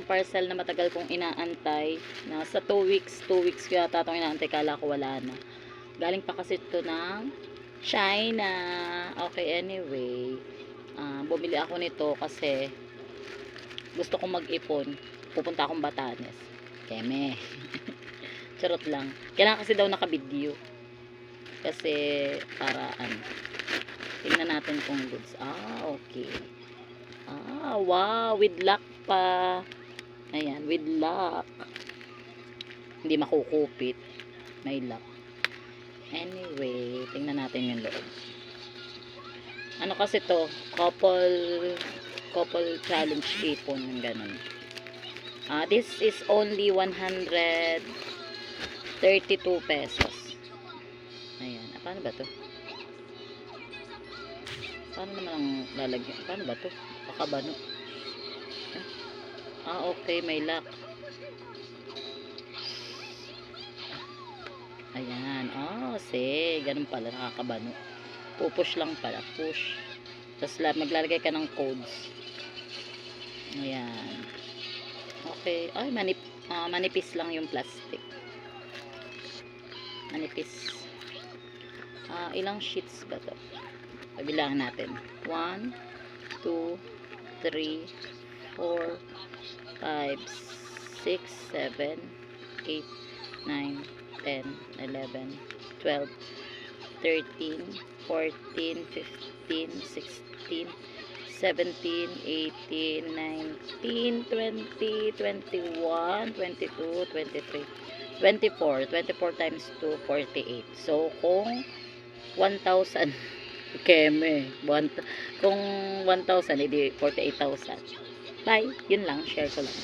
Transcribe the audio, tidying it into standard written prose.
parcel na matagal kong inaantay. Nasa 2 weeks ko yata itong inaantay. Kala ko wala na. Galing pa kasi ito ng China. Okay, anyway. Bumili ako nito kasi gusto kong mag-ipon. Pupunta akong Batanes. Keme. Charot lang. Kailangan kasi daw naka-video. Kasi para tingnan natin kung goods. Okay. Wow, with lock pa. Ayan, with lock. Hindi makukupit. May lock. Anyway, tingnan natin yung loob. Ano kasi to? Couple challenge ipon, yung ganun. This is only 132 pesos. Ayan. Paano ba to? Paano naman ang lalagyan? Paano ba to? Pakabano. Okay. May lock. Ayan. Ganun pala. Nakakabano. Pupush lang pala. Push. Tapos maglalagay ka ng codes. Ayan. Okay. Ay, manipis lang yung plastic. Manipis. Ilang sheets ba to? Pabilangan natin. 1, 2, 3, 4, 5, 6, 7, 8, 9, 10, 11, 12, 13, 14, 15, 16, 17, 18, 19, 20, 21, 22, 23, 24 times 2, 48. So, kung 1,000 keme, kung 1,000 edi 48,000. Bye, yun lang, share ko lang.